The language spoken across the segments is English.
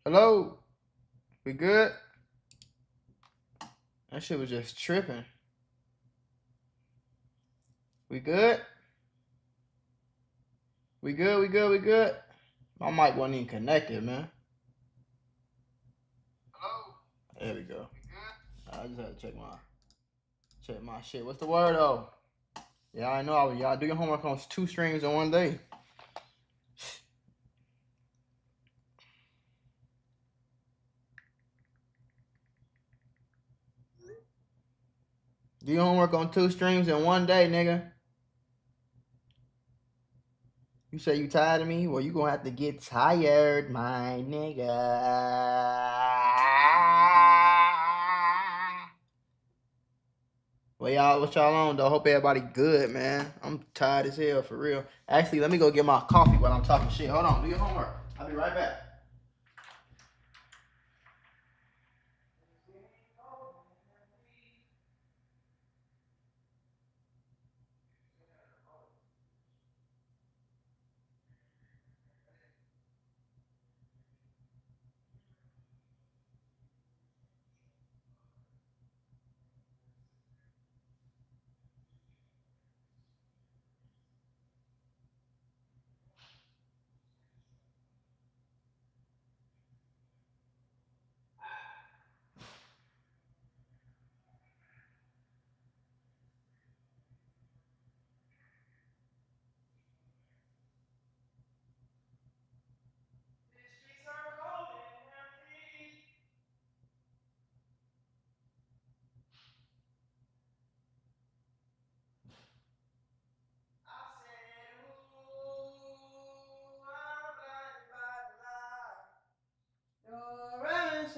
Hello? We good? That shit was just tripping. We good? We good? We good? We good? My mic wasn't even connected, man. Hello? There we go. We good? I just had to check my shit. What's the word though? Yeah, I know. Y'all do your homework on 2 streams in one day. Do your homework on 2 streams in one day, nigga. You say you tired of me? Well, you gonna have to get tired, my nigga. Well, y'all, what y'all on though? Hope everybody good, man. I'm tired as hell, for real. Actually, let me go get my coffee while I'm talking shit. Hold on, do your homework. I'll be right back.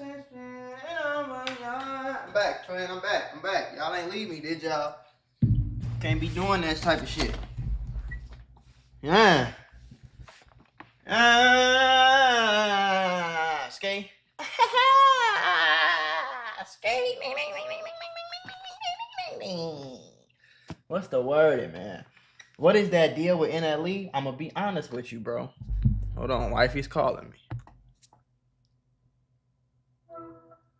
I'm back, twin. I'm back. Y'all ain't leave me, did y'all? Can't be doing that type of shit. Yeah. Skate. Skate. What's the word, man? What is that deal with NLE? I'm gonna be honest with you, bro. Hold on, wifey's calling me.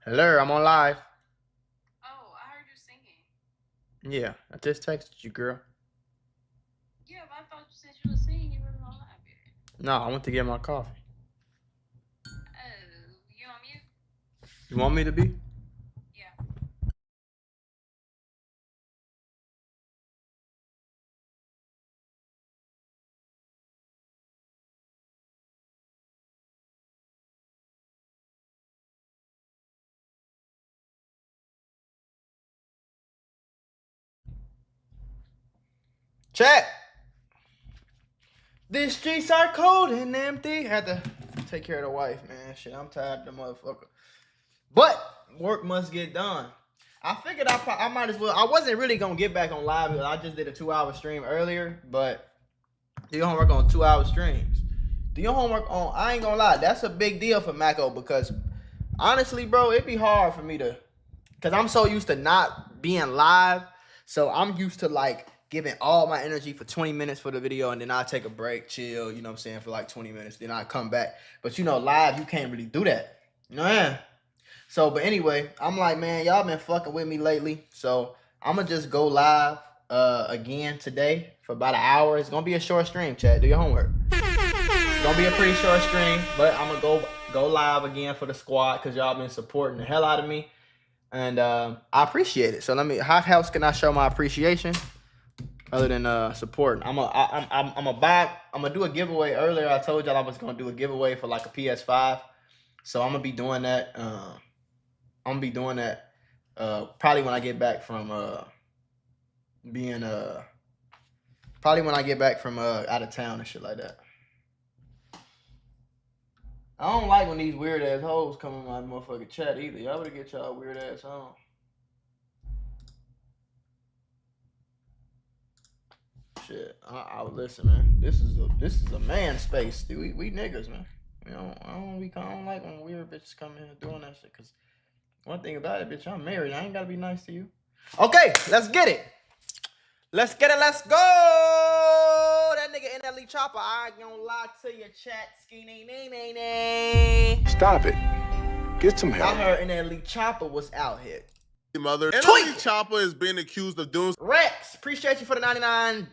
Hello, I'm on live. Oh, I heard you singing. Yeah, I just texted you, girl. Yeah, but I thought you said you were singing. You wasn't on live yet. No, I went to get my coffee. Oh, you on mute? You want me to be? Yeah. Chat. These streets are cold and empty. Had to take care of the wife, man. Shit, I'm tired of the motherfucker. But work must get done. I figured I might as well. I wasn't really gonna get back on live because I just did a 2-hour stream earlier. But do your homework on 2-hour streams. Do your homework on. I ain't gonna lie, that's a big deal for Maco because honestly, bro, it'd be hard for me to, because I'm so used to not being live. So I'm used to like giving all my energy for 20 minutes for the video and then I'll take a break, chill, you know what I'm saying, for like 20 minutes. Then I come back. But you know, live, you can't really do that. You know what I mean? So, but anyway, I'm like, man, y'all been fucking with me lately. So I'm going to just go live again today for about an hour. It's going to be a short stream, chat. Do your homework. It's going to be a pretty short stream, but I'm going to go live again for the squad because y'all been supporting the hell out of me. And I appreciate it. So how else can I show my appreciation other than supporting? I'm gonna do a giveaway. Earlier I told y'all I was gonna do a giveaway for like a PS5. So I'm gonna be doing that. Probably when I get back from being probably when I get back from out of town and shit like that. I don't like when these weird ass hoes come in my motherfucking chat either. Y'all better get y'all weird ass on. Shit, I would listen, man. This is a man space, dude. We niggas, man. You know, I don't like when weird bitches come in here doing that shit. Cause one thing about it, bitch, I'm married. I ain't gotta be nice to you. Okay, let's get it. Let's get it. Let's go. That nigga NLE Choppa. I ain't gonna lie to your chat. Stop it. Get some help. I heard NLE Choppa was out here. Mother. NLE Choppa is being accused of doing. Rex, appreciate you for the 99.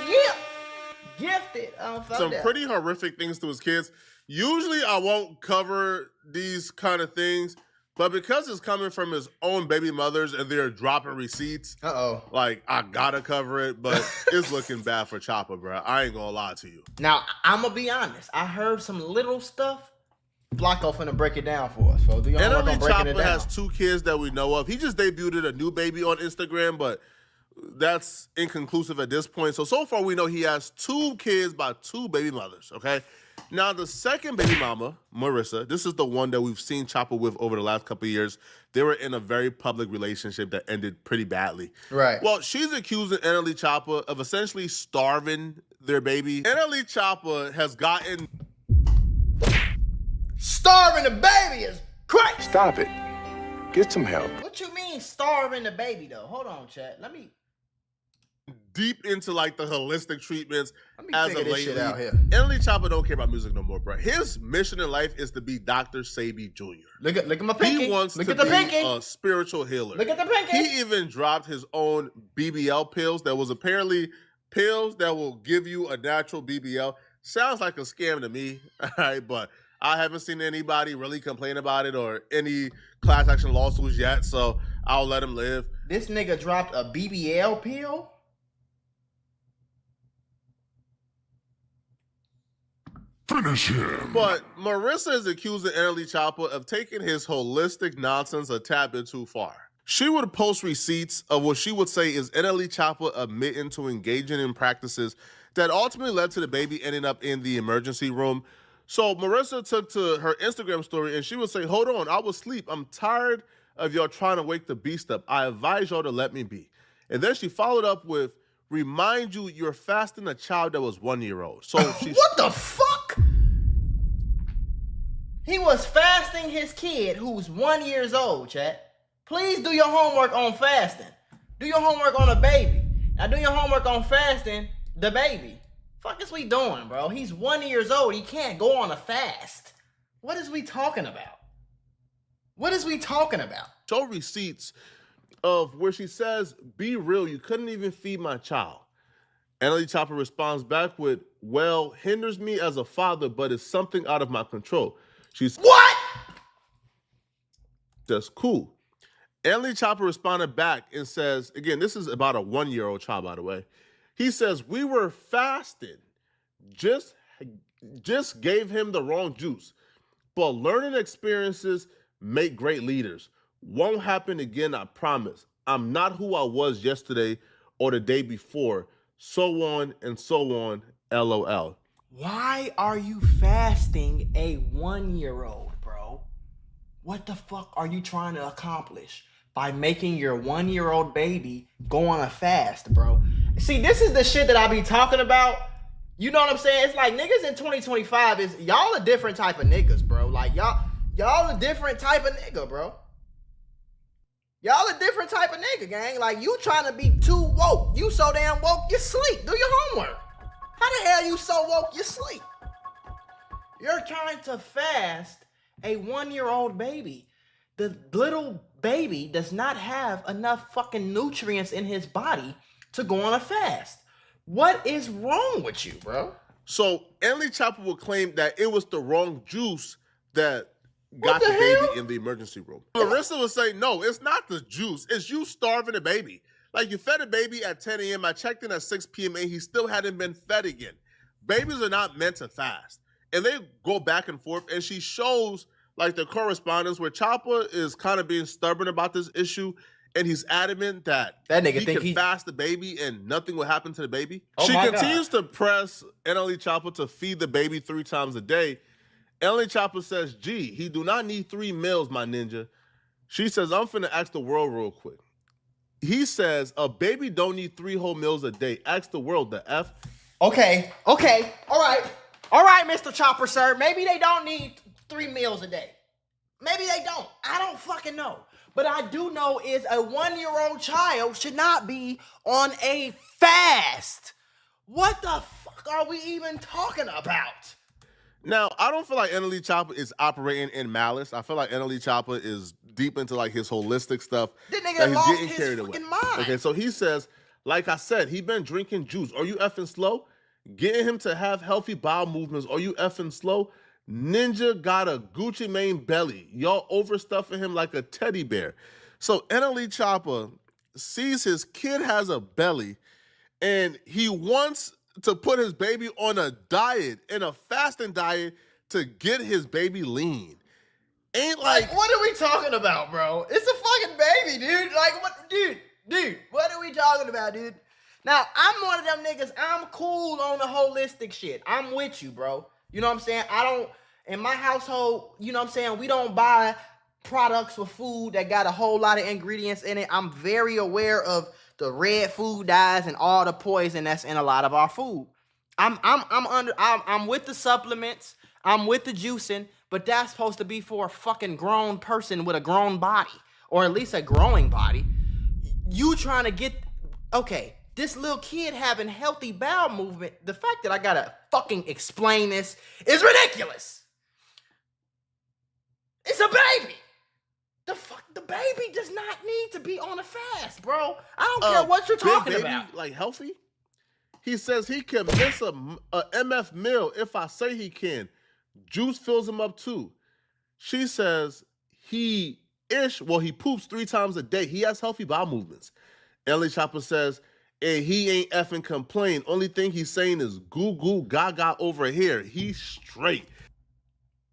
Yeah. Gifted. Some pretty horrific things to his kids. Usually I won't cover these kind of things, but because it's coming from his own baby mothers and they're dropping receipts, like I gotta cover it, but it's looking bad for Choppa, bro. I ain't gonna lie to you. Now, I'm gonna be honest. I heard some little stuff. Flacco finna break it down for us, folks. NLE Choppa has 2 kids that we know of. He just debuted a new baby on Instagram, but that's inconclusive at this point. So far we know he has 2 kids by 2 baby mothers, okay? Now, the second baby mama, Marissa, this is the one that we've seen Choppa with over the last couple of years. They were in a very public relationship that ended pretty badly. Right. Well, she's accusing NLE Choppa of essentially starving their baby. NLE Choppa has gotten... Starving the baby is crazy. Stop it. Get some help. What you mean starving the baby, though? Hold on, chat. Let me... deep into like the holistic treatments as of lately. Shit out here. NLE Choppa don't care about music no more, bro. His mission in life is to be Dr. Sabi Jr. Look at my pinky. He wants to be a spiritual healer. Look at the pinky. He even dropped his own BBL pills that was apparently pills that will give you a natural BBL. Sounds like a scam to me, all right, but I haven't seen anybody really complain about it or any class action lawsuits yet, so I'll let him live. This nigga dropped a BBL pill? Finish him. But Marissa is accusing NLE Choppa of taking his holistic nonsense a tad bit too far. She would post receipts of what she would say is NLE Choppa admitting to engaging in practices that ultimately led to the baby ending up in the emergency room. So Marissa took to her Instagram story and she would say, hold on, I was asleep. I'm tired of y'all trying to wake the beast up. I advise y'all to let me be. And then she followed up with, remind you, you're fasting a child that was 1 year old. So what the fuck? He was fasting his kid who's 1 year old, chat. Please do your homework on fasting. Do your homework on a baby. Now do your homework on fasting the baby. Fuck is we doing, bro? He's 1 year old. He can't go on a fast. What is we talking about? What is we talking about? Show receipts of where she says, be real, you couldn't even feed my child. NLE Choppa responds back with, well, hinders me as a father, but it's something out of my control. She's, what? That's cool. NLE Choppa responded back and says, again, this is about a 1 year old child, by the way. He says, we were fasting, just gave him the wrong juice. But learning experiences make great leaders. Won't happen again, I promise. I'm not who I was yesterday or the day before. So on and so on, LOL. Why are you fasting a 1 year old, bro? What the fuck are you trying to accomplish by making your 1 year old baby go on a fast, bro? See, this is the shit that I be talking about. You know what I'm saying? It's like niggas in 2025 is y'all a different type of niggas, bro. Like y'all a different type of nigga, bro. Y'all a different type of nigga, gang. Like you trying to be too woke. You so damn woke, you sleep. Do your homework. How the hell you so woke, you sleep? You're trying to fast a 1 year old baby. The little baby does not have enough fucking nutrients in his body to go on a fast. What is wrong with you, bro? So NLE Choppa will claim that it was the wrong juice that got the baby in the emergency room. Marissa will say, no, it's not the juice. It's you starving the baby. Like you fed a baby at 10 a.m. I checked in at 6 p.m. and he still hadn't been fed again. Babies are not meant to fast. And they go back and forth and she shows like the correspondence where Choppa is kind of being stubborn about this issue. And he's adamant that nigga he can fast the baby and nothing will happen to the baby. Oh she continues to press NLE Choppa to feed the baby 3 times a day. NLE Choppa says, gee, he do not need 3 meals, my ninja. She says, I'm finna ask the world real quick. He says, a baby don't need 3 whole meals a day. Ask the world, the F. Okay, all right, Mr. Chopper, sir. Maybe they don't need 3 meals a day. Maybe they don't. I don't fucking know. But I do know is a 1-year-old child should not be on a fast. What the fuck are we even talking about? Now, I don't feel like NLE Choppa is operating in malice. I feel like NLE Choppa is deep into like his holistic stuff. This nigga lost his fucking mind. Okay, so he says, like I said, he been drinking juice. Are you effing slow? Getting him to have healthy bowel movements. Are you effing slow? Ninja got a Gucci Mane belly. Y'all overstuffing him like a teddy bear. So NLE Choppa sees his kid has a belly and he wants to put his baby on a diet, in a fasting diet, to get his baby lean. Ain't like what are we talking about, bro? It's a fucking baby, dude. Like, what, dude, what are we talking about, dude? Now, I'm one of them niggas, I'm cool on the holistic shit. I'm with you, bro. You know what I'm saying? I don't, in my household, you know what I'm saying, we don't buy products with food that got a whole lot of ingredients in it. I'm very aware of the red food dyes and all the poison that's in a lot of our food. I'm with the supplements, I'm with the juicing, but that's supposed to be for a fucking grown person with a grown body, or at least a growing body. You trying to get, okay, this little kid having healthy bowel movement, the fact that I gotta fucking explain this is ridiculous. It's a baby. The baby does not need to be on a fast, bro. I don't care what you're talking about. Like healthy? He says he can miss a MF meal if I say he can. Juice fills him up too. She says he poops 3 times a day. He has healthy bowel movements. NLE Choppa says, and he ain't effing complain. Only thing he's saying is goo goo gaga over here. He's straight.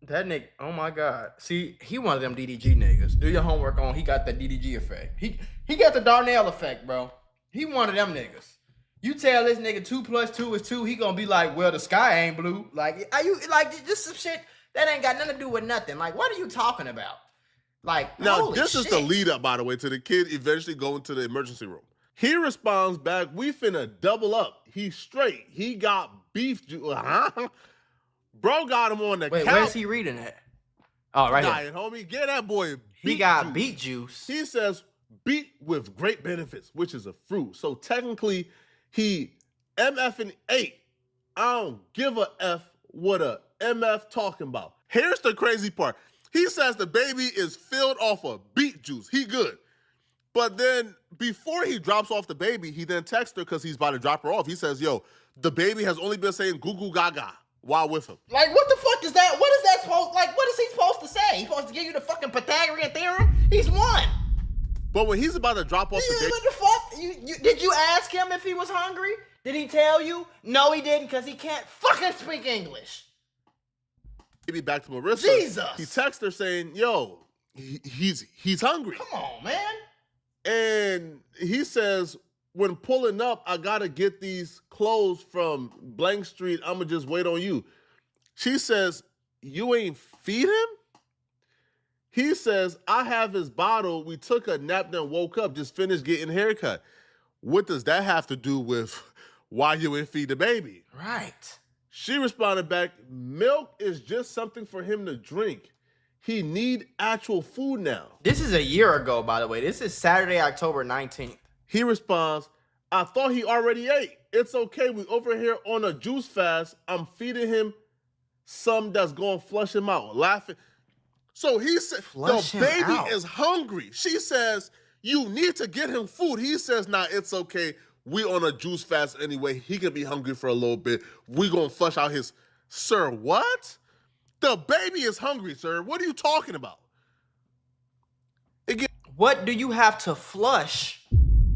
That nigga, oh my God. See, he one of them DDG niggas. Do your homework on, he got the DDG effect. He got the Darnell effect, bro. He one of them niggas. You tell this nigga 2 + 2 is 2, he gonna be like, well, the sky ain't blue. Like, are you, like, just some shit that ain't got nothing to do with nothing. Like, what are you talking about? Like, now, this is the lead up, by the way, to the kid eventually going to the emergency room. He responds back, we finna double up. He's straight. He got beef. Bro got him on the couch. Wait, where's he reading at? Oh, right here. Homie, get that boy He got beet juice. He says beet with great benefits, which is a fruit. So technically, he MFing 8. I don't give a F what a MF talking about. Here's the crazy part. He says the baby is filled off of beet juice. He good. But then before he drops off the baby, he then texts her because he's about to drop her off. He says, yo, the baby has only been saying goo goo gaga while with him. Like, what the fuck is that? What is that supposed, like, what is he supposed to say? He's supposed to give you the fucking Pythagorean theorem? He's one. But when he's about to drop off the baby. What the fuck? Did you ask him if he was hungry? Did he tell you? No, he didn't, because he can't fucking speak English. Maybe back to Marissa. Jesus. He texts her saying, yo, he's hungry. Come on, man. And he says, when pulling up, I gotta get these clothes from Blank Street. I'ma just wait on you. She says, you ain't feed him? He says, I have his bottle. We took a nap, then woke up, just finished getting a haircut. What does that have to do with why you ain't feed the baby? Right. She responded back, milk is just something for him to drink. He need actual food now. This is a year ago, by the way. This is Saturday, October 19th. He responds, I thought he already ate. It's okay. We over here on a juice fast. I'm feeding him some that's going to flush him out. Laughing. So he said, the baby is hungry. She says, you need to get him food. He says, nah, it's okay. We on a juice fast anyway. He can be hungry for a little bit. We going to flush out his... Sir, what? The baby is hungry, sir. What are you talking about? What do you have to flush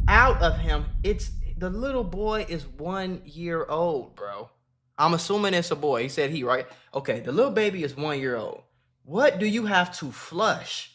out of him? It's the little boy is 1 year old, bro. I'm assuming it's a boy. He said he, right? Okay, the little baby is 1 year old. What do you have to flush?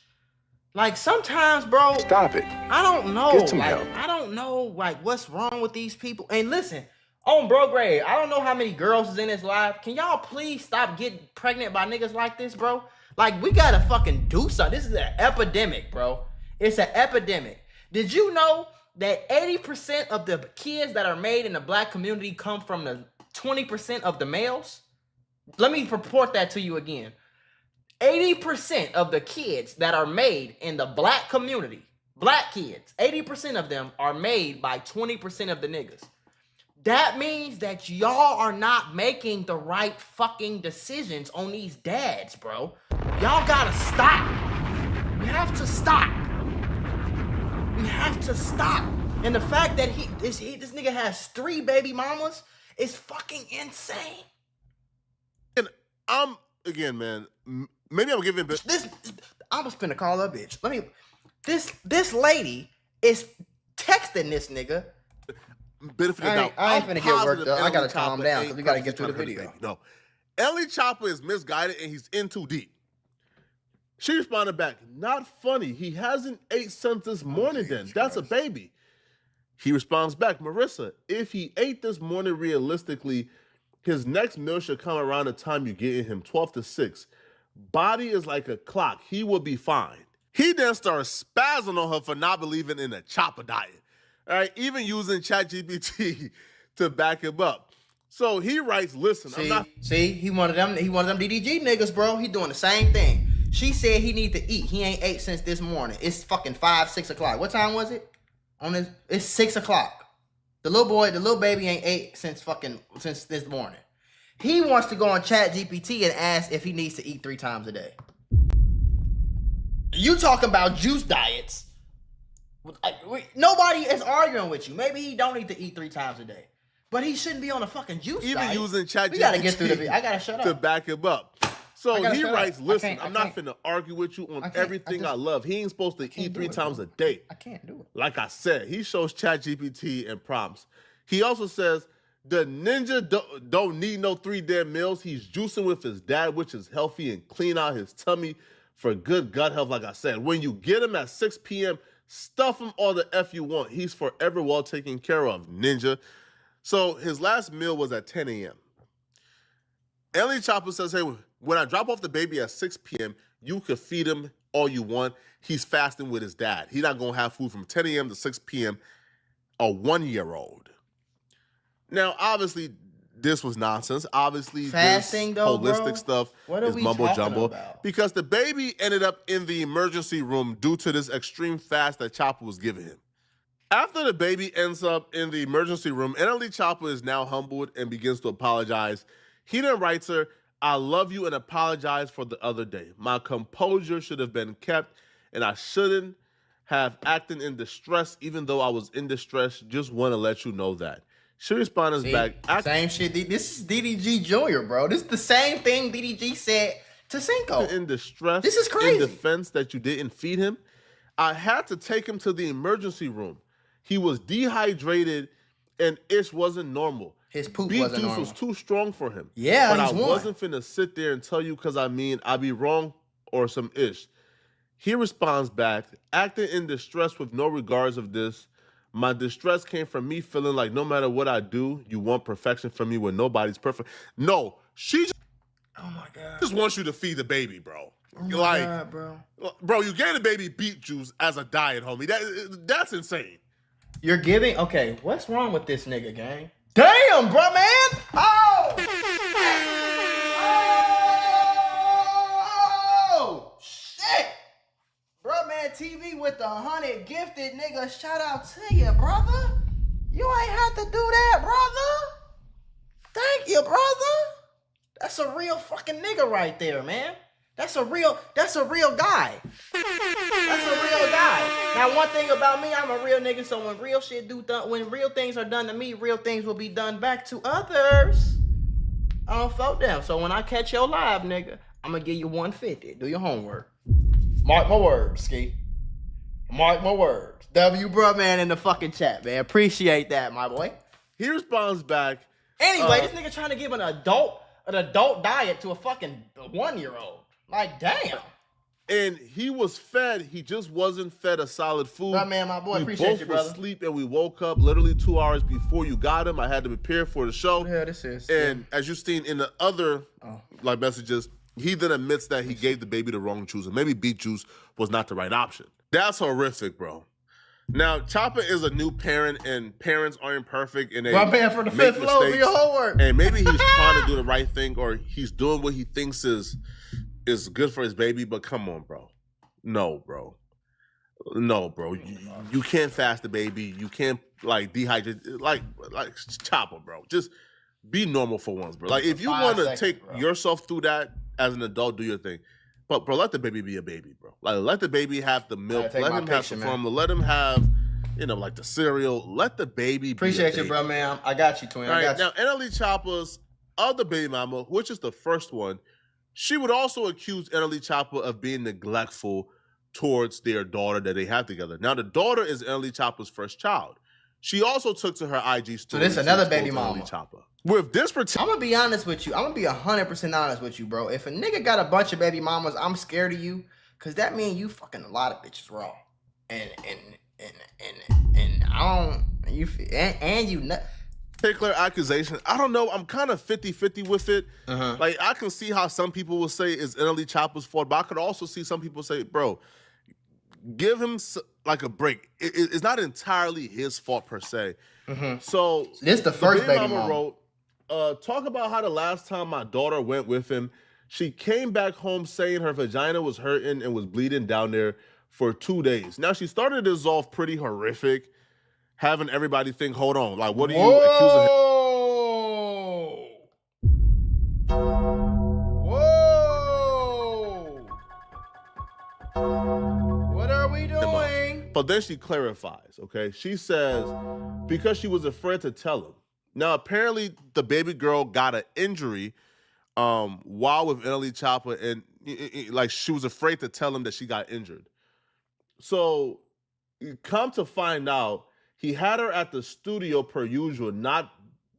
Like, sometimes, bro. Stop it. I don't know. Get some help. I don't know, like, what's wrong with these people. And listen, on bro grade, I don't know how many girls is in this live. Can y'all please stop getting pregnant by niggas like this, bro? Like, we gotta fucking do something. This is an epidemic, bro. It's an epidemic. Did you know that 80% of the kids that are made in the black community come from the 20% of the males? Let me report that to you again. 80% of the kids that are made in the black community, black kids, 80% of them are made by 20% of the niggas. That means that y'all are not making the right fucking decisions on these dads, bro. Y'all gotta stop. We have to stop. We have to stop. And the fact that this nigga has 3 baby mamas is fucking insane. And I'm, again, man, maybe I'm giving... I was finna call her a bitch. This lady is texting this nigga. Benefit of doubt. I ain't finna get worked up. I gotta NLE calm Choppa down ain't because we gotta get purposely through the trying to hurt video. baby. No. NLE Choppa is misguided and he's in too deep. She responded back, not funny. He hasn't ate since this morning then. That's a baby. He responds back, Marissa, if he ate this morning realistically, his next meal should come around the time you get in him, 12 to 6. Body is like a clock. He will be fine. He then starts spazzing on her for not believing in a Choppa diet. All right, even using ChatGPT to back him up. So he writes, listen, he one of them DDG niggas, bro. He doing the same thing. She said he need to eat. He ain't ate since this morning. It's fucking 5, 6 o'clock. What time was it? It's 6 o'clock. The little baby ain't ate since this morning. He wants to go on ChatGPT and ask if he needs to eat 3 times a day. You talking about juice diets? Nobody is arguing with you. Maybe he don't need to eat 3 times a day, but he shouldn't be on a fucking juice diet. Even using ChatGPT. We gotta get through the video. I gotta shut up to back him up. So he writes, listen, I'm not finna argue with you on everything I love. He ain't supposed to eat 3 times a day. I can't do it. Like I said, he shows ChatGPT and prompts. He also says, the ninja don't need no 3 damn meals. He's juicing with his dad, which is healthy and clean out his tummy for good gut health, like I said. When you get him at 6 p.m., stuff him all the F you want. He's forever well taken care of, ninja. So his last meal was at 10 a.m. NLE Choppa says, hey, when I drop off the baby at 6 p.m., you could feed him all you want. He's fasting with his dad. He's not going to have food from 10 a.m. to 6 p.m., a 1-year-old. Now, obviously, this was nonsense. Obviously, fasting, this holistic stuff is mumbo jumbo. About? Because the baby ended up in the emergency room due to this extreme fast that Choppa was giving him. After the baby ends up in the emergency room, NLE Choppa is now humbled and begins to apologize. He then writes her, I love you and apologize for the other day. My composure should have been kept, and I shouldn't have acted in distress, even though I was in distress. Just want to let you know that. She responds back. Same shit. This is DDG Jr., bro. This is the same thing DDG said to Cinco. In distress. This is crazy. In defense that you didn't feed him. I had to take him to the emergency room. He was dehydrated and ish wasn't normal. His poop Beet wasn't juice normal. was too strong for him. Yeah, but I he's wasn't finna sit there and tell you because I'd be wrong or some ish. He responds back, acting in distress with no regards of this. My distress came from me feeling like no matter what I do, you want perfection from me when nobody's perfect. No, she just, oh my God, just wants you to feed the baby, bro. Oh my God, bro, you gave the baby beet juice as a diet, homie. That's insane. You're giving, okay, what's wrong with this nigga, gang? Damn, bro, man. Oh! Oh! Shit! Bro, man, TV with the 100 gifted nigga. Shout out to you, brother. You ain't have to do that, brother. Thank you, brother. That's a real fucking nigga right there, man. That's a real guy. That's a real guy. Now, one thing about me, I'm a real nigga, so when real shit when real things are done to me, real things will be done back to others. I don't fuck them. So when I catch your live, nigga, I'm gonna give you 150. Do your homework. Mark my words, Ski. Mark my words. W bro man in the fucking chat, man. Appreciate that, my boy. He responds back. Anyway, this nigga trying to give an adult diet to a fucking 1-year-old. Like, damn. And he was fed. He just wasn't fed a solid food. Bro, man, my boy, appreciate you, brother. We both were asleep and we woke up literally 2 hours before you got him. I had to prepare for the show. Yeah, this is. And as you've seen in the other messages, he then admits that he gave the baby the wrong juice. And maybe beet juice was not the right option. That's horrific, bro. Now, Choppa is a new parent, and parents aren't perfect, and they man for the fifth floor, do your homework. And maybe he's trying to do the right thing, or he's doing what he thinks is is good for his baby, but come on, bro. No, bro. No, bro. You can't fast the baby. You can't like dehydrate like Chopper, bro. Just be normal for once, bro. Like if you want to take yourself through that as an adult, do your thing. But bro, let the baby be a baby, bro. Like let the baby have the milk. Let him have the formula. Let him have, like the cereal. Let the baby Appreciate be a you, baby. bro, man. I got you, twin. All I right, got you. now NLE Choppa's other baby mama, which is the first one, she would also accuse NLE Choppa of being neglectful towards their daughter that they have together. Now, the daughter is NLE Choppa's first child. She also took to her IG story. So this another baby mama. Choppa. With this I'm gonna be honest with you. I'm gonna be 100% honest with you, bro. If a nigga got a bunch of baby mamas, I'm scared of you, cause that means you fucking a lot of bitches raw. And I don't you particular accusation, I don't know. I'm kind of 50-50 with it. Like I can see how some people will say it's NLE Choppa's fault, but I could also see some people say, bro, give him like a break. It's not entirely his fault per se. So this the first baby mama wrote, talk about how the last time my daughter went with him, she came back home saying her vagina was hurting and was bleeding down there for 2 days. Now she started this off pretty horrific, having everybody think, hold on, like what are you accusing him? What are we doing? But then she clarifies, okay? She says, because she was afraid to tell him. Now, apparently, the baby girl got an injury while with NLE Choppa, and like she was afraid to tell him that she got injured. So, come to find out, he had her at the studio per usual, not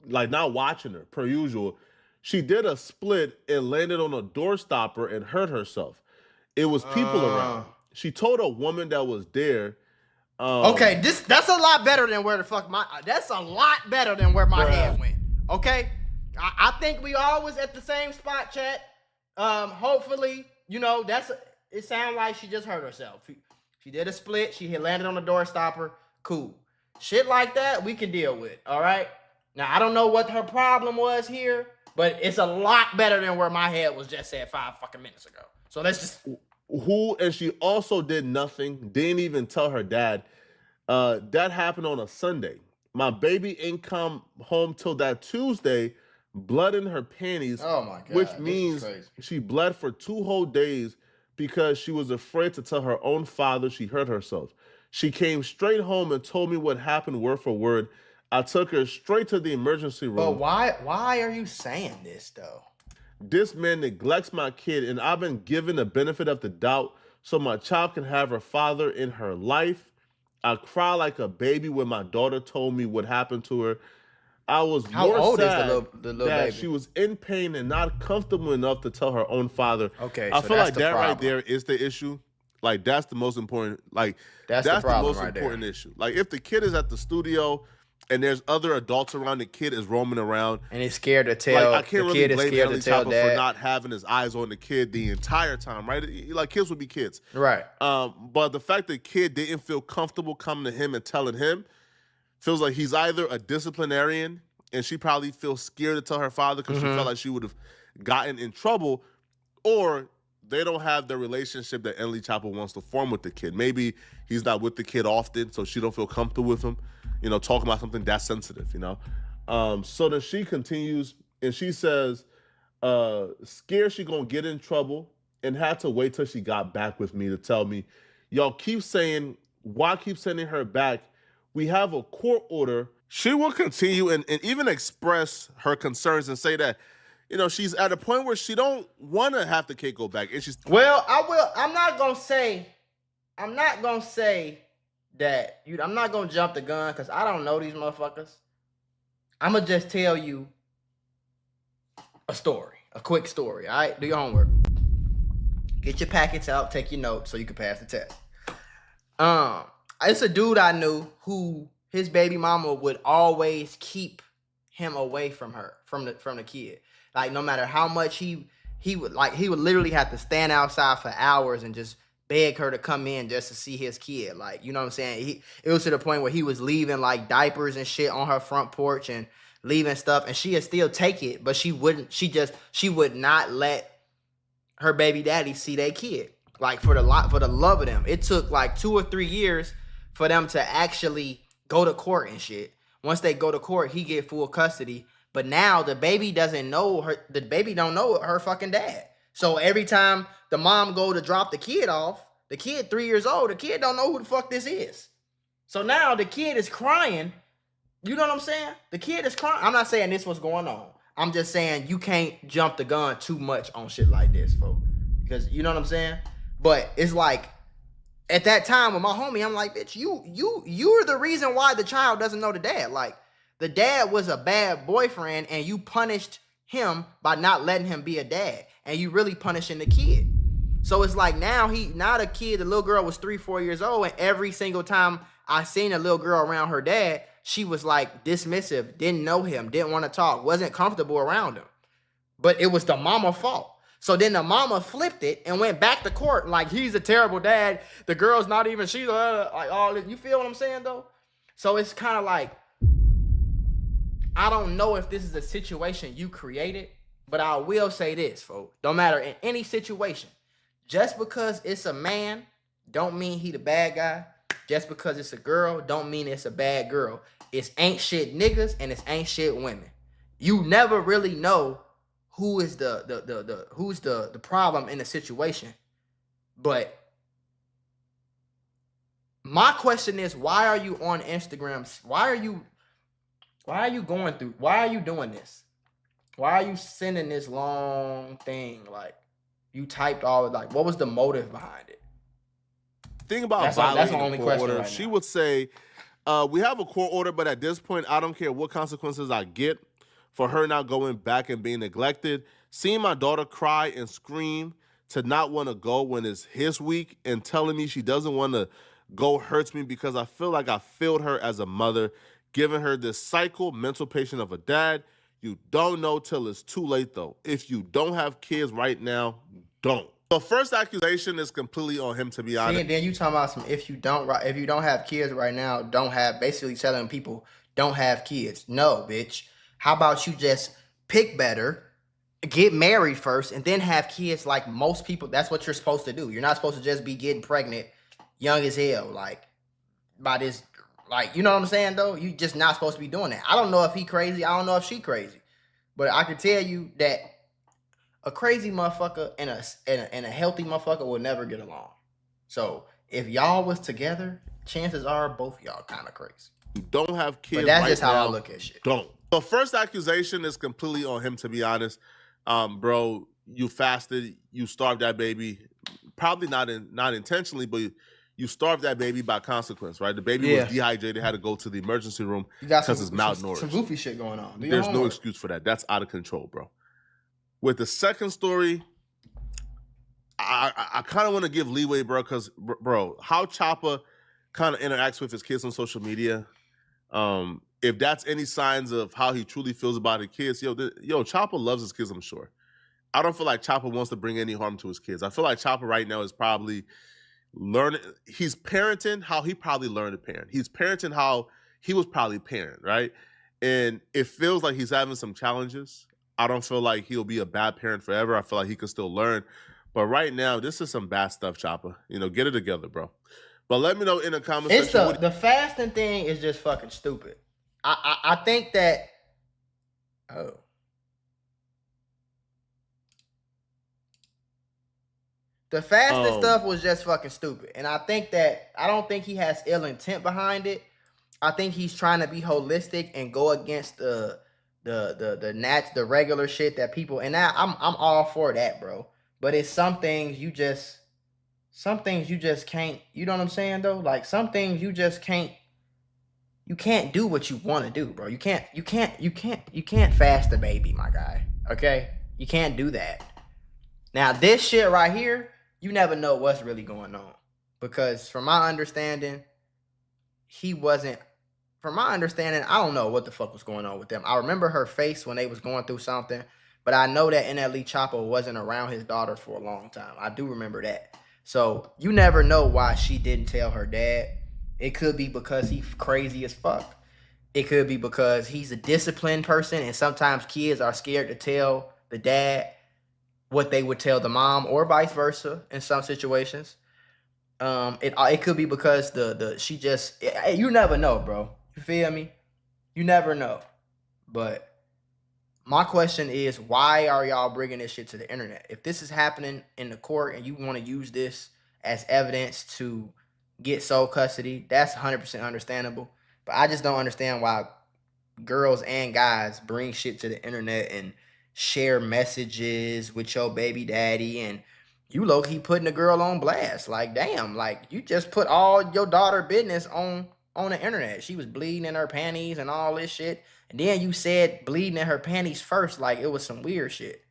watching her per usual. She did a split and landed on a door stopper and hurt herself. It was people around. She told a woman that was there. Okay, that's a lot better than where the fuck that's a lot better than where my head went. Okay, I think we all was at the same spot, chat. Hopefully, it sounds like she just hurt herself. She did a split. She had landed on a door stopper. Cool. Shit like that we can deal with. All right. Now I don't know what her problem was here, but it's a lot better than where my head was just at 5 fucking minutes ago. So let's just. And she also did nothing, didn't even tell her dad. That happened on a Sunday. My baby ain't come home till that Tuesday, blood in her panties. Oh my God. Which means she bled for 2 whole days because she was afraid to tell her own father she hurt herself. She came straight home and told me what happened word for word. I took her straight to the emergency room. But why are you saying this though? This man neglects my kid, and I've been given the benefit of the doubt so my child can have her father in her life. I cry like a baby when my daughter told me what happened to her. I was more old sad is the little that baby? she was in pain and not comfortable enough to tell her own father. Okay, I so feel that's like the that problem. right there is the issue. Like that's the most important. Like that's the most important issue. Like if the kid is at the studio and there's other adults around, the kid is roaming around and he's scared to tell. Like I can't the really kid is blame scared to NLE tell Choppa dad. for not having his eyes on the kid the entire time, right? Like kids would be kids, right? But the fact that the kid didn't feel comfortable coming to him and telling him feels like he's either a disciplinarian and she probably feels scared to tell her father because she felt like she would have gotten in trouble, or they don't have the relationship that NLE Choppa wants to form with the kid. Maybe he's not with the kid often, so she don't feel comfortable with him, talking about something that sensitive, So then she continues and she says, scared she gonna get in trouble and had to wait till she got back with me to tell me, y'all keep saying, why keep sending her back? We have a court order. She will continue and even express her concerns and say that, she's at a point where she don't want to have the kid go back. And she's I'm not gonna say that I'm not gonna jump the gun because I don't know these motherfuckers. I'm gonna just tell you a quick story. All right, do your homework. Get your packets out, take your notes so you can pass the test. It's a dude I knew who his baby mama would always keep him away from her, from the kid. Like no matter how much he would literally have to stand outside for hours and just beg her to come in just to see his kid. Like, you know what I'm saying? It was to the point where he was leaving like diapers and shit on her front porch and leaving stuff, and she'd still take it, but she would not let her baby daddy see their kid. Like for the love of them. It took like 2 or 3 years for them to actually go to court and shit. Once they go to court, he get full custody. But now the baby doesn't know her. The baby don't know her fucking dad. So every time the mom go to drop the kid off, the kid 3 years old, the kid don't know who the fuck this is. So now the kid is crying. You know what I'm saying? The kid is crying. I'm not saying this was going on. I'm just saying you can't jump the gun too much on shit like this, folks. Because you know what I'm saying? But it's like, at that time with my homie, I'm like, bitch, you're the reason why the child doesn't know the dad. Like, the dad was a bad boyfriend and you punished him by not letting him be a dad. And you really punishing the kid. So it's like now the kid, the little girl was 3-4 years old, and every single time I seen a little girl around her dad, she was like dismissive, didn't know him, didn't want to talk, wasn't comfortable around him. But it was the mama's fault. So then the mama flipped it and went back to court like he's a terrible dad. The girl's not even, she's like all this. You feel what I'm saying though? So it's kind of like, I don't know if this is a situation you created, but I will say this, folks. Don't matter in any situation. Just because it's a man, don't mean he the bad guy. Just because it's a girl, don't mean it's a bad girl. It's ain't shit niggas and it's ain't shit women. You never really know who is the problem in the situation. But my question is, why are you on Instagram? Why are you doing this? Why are you sending this long thing? Like, you typed all of, like, what was the motive behind it? Thing about that's violating the only the court question order, right she now. would say, we have a court order, but at this point, I don't care what consequences I get for her not going back and being neglected. Seeing my daughter cry and scream to not want to go when it's his week and telling me she doesn't want to go hurts me because I feel like I failed her as a mother, giving her this cycle mental patient of a dad. You don't know till it's too late, though. If you don't have kids right now, don't. The first accusation is completely on him, to be honest. See, and then you talking about some if you don't have kids right now, don't have, basically telling people don't have kids. No, bitch. How about you just pick better, get married first, and then have kids like most people. That's what you're supposed to do. You're not supposed to just be getting pregnant young as hell, like, by this, like, you know what I'm saying, though? You just not supposed to be doing that. I don't know if he crazy. I don't know if she crazy. But I can tell you that a crazy motherfucker and a healthy motherfucker will never get along. So if y'all was together, chances are both of y'all kind of crazy. You don't have kids. But that's right just how now, I look at shit. Don't. The first accusation is completely on him, to be honest. Bro, you fasted, you starved that baby, probably not intentionally, but you starved that baby by consequence, right? The baby was dehydrated, had to go to the emergency room because it's malnourished. Some goofy shit going on. There's no excuse for that. That's out of control, bro. With the second story, I kind of want to give leeway, bro, because, bro, how Choppa kind of interacts with his kids on social media, if that's any signs of how he truly feels about his kids, Choppa loves his kids, I'm sure. I don't feel like Choppa wants to bring any harm to his kids. I feel like Choppa right now is probably he's parenting how he probably learned to parent. He's parenting how he was probably parent, right? And it feels like he's having some challenges. I don't feel like he'll be a bad parent forever. I feel like he can still learn. But right now, this is some bad stuff, Choppa. Get it together, bro. But let me know in the comments section. It's the fasting thing is just fucking stupid. I think that the fasting stuff was just fucking stupid. And I don't think he has ill intent behind it. I think he's trying to be holistic and go against the regular shit that people, and I'm all for that, bro. But it's some things you just can't, you know what I'm saying though? Like some things you just can't, you can't do what you want to do, bro. You can't fast the baby, my guy. Okay? You can't do that. Now this shit right here, you never know what's really going on. Because from my understanding, I don't know what the fuck was going on with them. I remember her face when they was going through something, but I know that NLE Choppa wasn't around his daughter for a long time. I do remember that. So you never know why she didn't tell her dad. It could be because he's crazy as fuck. It could be because he's a disciplined person and sometimes kids are scared to tell the dad what they would tell the mom or vice versa in some situations. It could be because she just, you never know, bro. You feel me? You never know. But my question is, why are y'all bringing this shit to the internet? If this is happening in the court and you want to use this as evidence to get sole custody, that's 100% understandable. But I just don't understand why girls and guys bring shit to the internet and share messages with your baby daddy, and you low-key putting the girl on blast. Like, damn, like, you just put all your daughter business on the internet. She was bleeding in her panties and all this shit. And then you said bleeding in her panties first, like it was some weird shit.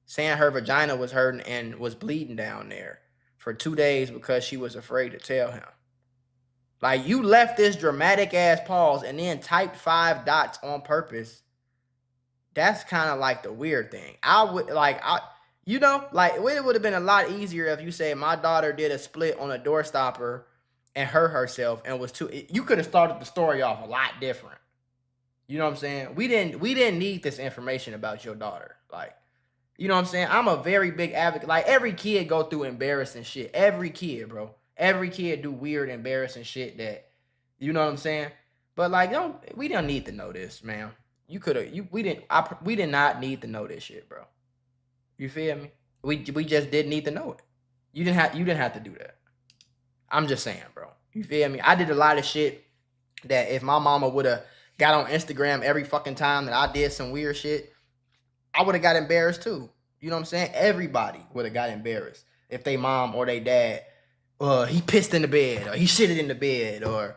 Saying her vagina was hurting and was bleeding down there for 2 days because she was afraid to tell him. Like, you left this dramatic ass pause and then typed 5 dots on purpose. That's kind of like the weird thing. You know, like, it would have been a lot easier if you say my daughter did a split on a door stopper and hurt herself and was too. You could have started the story off a lot different. You know what I'm saying? We didn't need this information about your daughter. Like, you know what I'm saying? I'm a very big advocate. Like, every kid go through embarrassing shit. Every kid, bro. Every kid do weird, embarrassing shit that, you know what I'm saying? But like, we don't need to know this, man. We did not need to know this shit, bro. You feel me? We just didn't need to know it. You didn't have to do that. I'm just saying, bro. You feel me? I did a lot of shit that if my mama would have got on Instagram every fucking time that I did some weird shit, I would have got embarrassed too. You know what I'm saying? Everybody would have got embarrassed if they mom or they dad, he pissed in the bed, or he shitted in the bed, or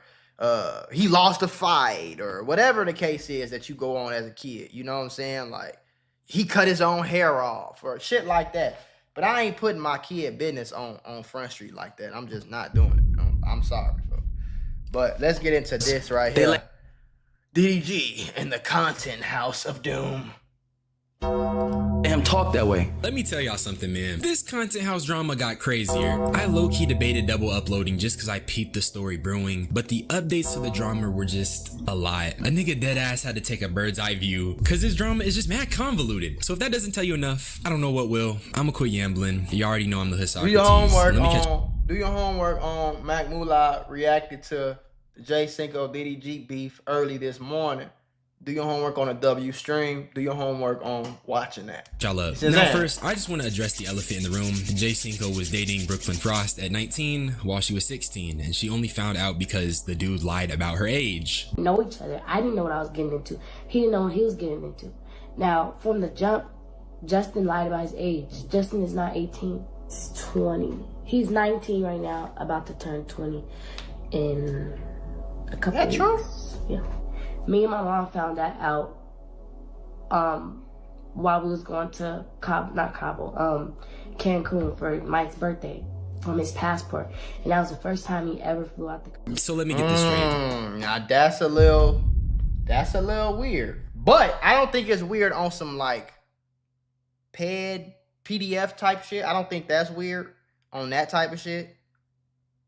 he lost a fight, or whatever the case is that you go on as a kid. You know what I'm saying? Like, he cut his own hair off or shit like that. But I ain't putting my kid business on Front Street like that. I'm just not doing it. I'm sorry, bro. But let's get into this right here. DDG and the Content House of Doom. Damn, talk that way. Let me tell y'all something, man. This content house drama got crazier. I low-key debated double uploading just because I peeped the story brewing, but the updates to the drama were just a lot. A nigga deadass had to take a bird's eye view because this drama is just mad convoluted. So if that doesn't tell you enough, I don't know what will. I'ma quit yambling. You already know I'm the hood Socrates. Do your homework on Mula reacted to the Cinco DDG beef early this morning. Do your homework on a W stream. Do your homework on watching that. Y'all up. Now first, I just want to address the elephant in the room. Cinco was dating Brooklyn Frost at 19 while she was 16, and she only found out because the dude lied about her age. We know each other. I didn't know what I was getting into. He didn't know what he was getting into. Now, from the jump, Justin lied about his age. Justin is not 18. He's 20. He's 19 right now, about to turn 20 in a couple of weeks. True? Yeah. Me and my mom found that out while we was going to Cancun for Mike's birthday from his passport. And that was the first time he ever flew out the country. So let me get this straight. Now that's a little weird. But I don't think it's weird on some like PDF type shit. I don't think that's weird on that type of shit.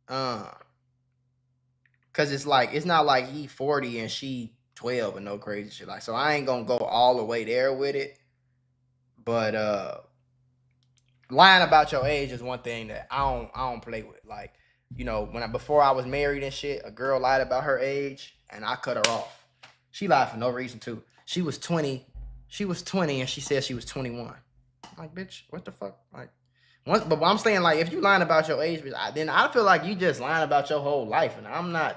Cause it's not like he 40 and she 12 and no crazy shit. Like, so I ain't gonna go all the way there with it. But lying about your age is one thing that I don't play with. Like, you know, before I was married and shit, a girl lied about her age and I cut her off. She lied for no reason too. She was 20 and she said she was 21. I'm like, bitch, what the fuck? Like, but I'm saying, like, if you lying about your age, then I feel like you just lying about your whole life, and I'm not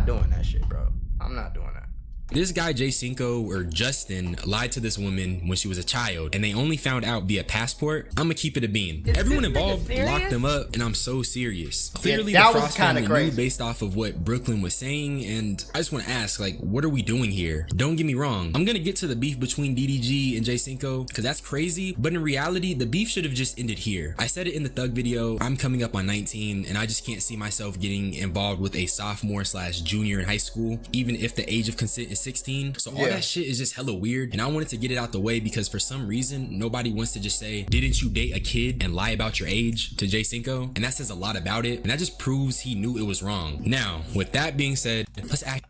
doing that shit, bro. I'm not doing that. This guy Cinco or Justin lied to this woman when she was a child, and they only found out via passport. I'ma keep it a bean. Everyone involved locked them up, and I'm so serious. Clearly, yeah, the Frost family knew based off of what Brooklyn was saying, and I just want to ask, like, what are we doing here? Don't get me wrong. I'm gonna get to the beef between DDG and Cinco because that's crazy, but in reality, the beef should have just ended here. I said it in the Thug video. I'm coming up on 19, and I just can't see myself getting involved with a sophomore/junior in high school, even if the age of consent is 16. So all that shit is just hella weird, and I wanted to get it out the way because for some reason nobody wants to just say, didn't you date a kid and lie about your age to Cinco? And that says a lot about it, and that just proves he knew it was wrong. Now with that being said, let's act.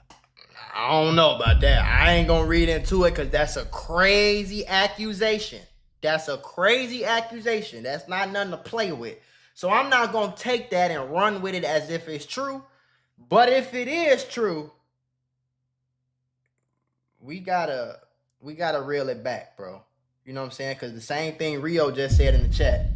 I don't know about that. I ain't gonna read into it because that's a crazy accusation. That's a crazy accusation. That's not nothing to play with. So I'm not going to take that and run with it as if it's true. But if it is true, we gotta reel it back, bro. You know what I'm saying? Because the same thing Rio just said in the chat.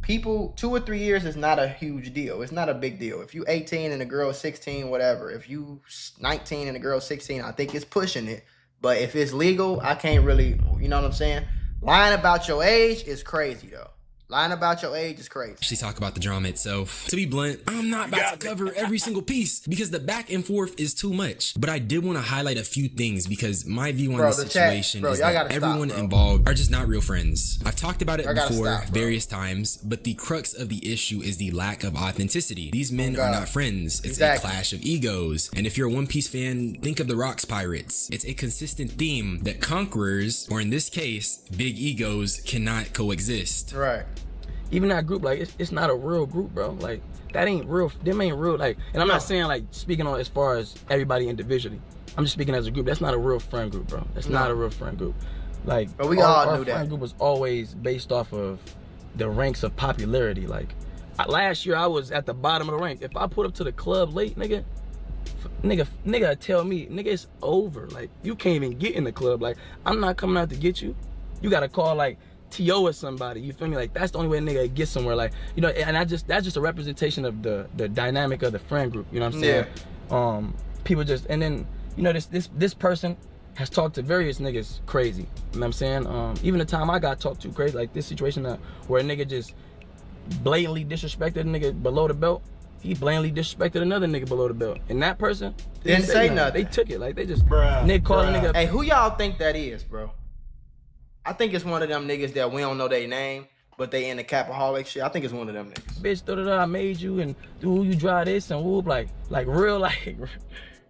People, 2 or 3 years is not a huge deal. It's not a big deal. If you 18 and the girl 16, whatever. If you 19 and the girl 16, I think it's pushing it. But if it's legal, I can't really, you know what I'm saying? Lying about your age is crazy, though. Lying about your age is crazy. Actually talk about the drama itself. To be blunt, I'm not about to cover every single piece because the back and forth is too much. But I did want to highlight a few things because my view on this situation is that everyone involved are just not real friends. I've talked about it before various times, but the crux of the issue is the lack of authenticity. These men are not friends. It's a clash of egos. And if you're a One Piece fan, think of the Rocks Pirates. It's a consistent theme that conquerors, or in this case, big egos, cannot coexist. Right. Even that group, like, it's not a real group, bro. Like, that ain't real. Them ain't real. Like, and I'm not saying, like, speaking on as far as everybody individually. I'm just speaking as a group. That's not a real friend group, bro. That's not a real friend group. Like, but we all knew our friend group was always based off of the ranks of popularity. Like, last year I was at the bottom of the rank. If I put up to the club late, nigga tell me, nigga, it's over. Like, you can't even get in the club. Like, I'm not coming out to get you. You gotta call, like, T.O. or somebody, you feel me? Like, that's the only way a nigga gets somewhere. Like, you know, and that's just a representation of the dynamic of the friend group, you know what I'm saying? Yeah. People just, and then, you know, this person has talked to various niggas crazy, you know what I'm saying? Even the time I got talked to crazy, like this situation where a nigga just blatantly disrespected a nigga below the belt. He blatantly disrespected another nigga below the belt, and that person didn't say nothing. They took it, like, they just nigga called a nigga. Hey, who y'all think that is, bro? I think it's one of them niggas that we don't know their name, but they in the Capaholic shit. I think it's one of them niggas. Bitch, I made you, and who you drive this, and whoop, like real, like.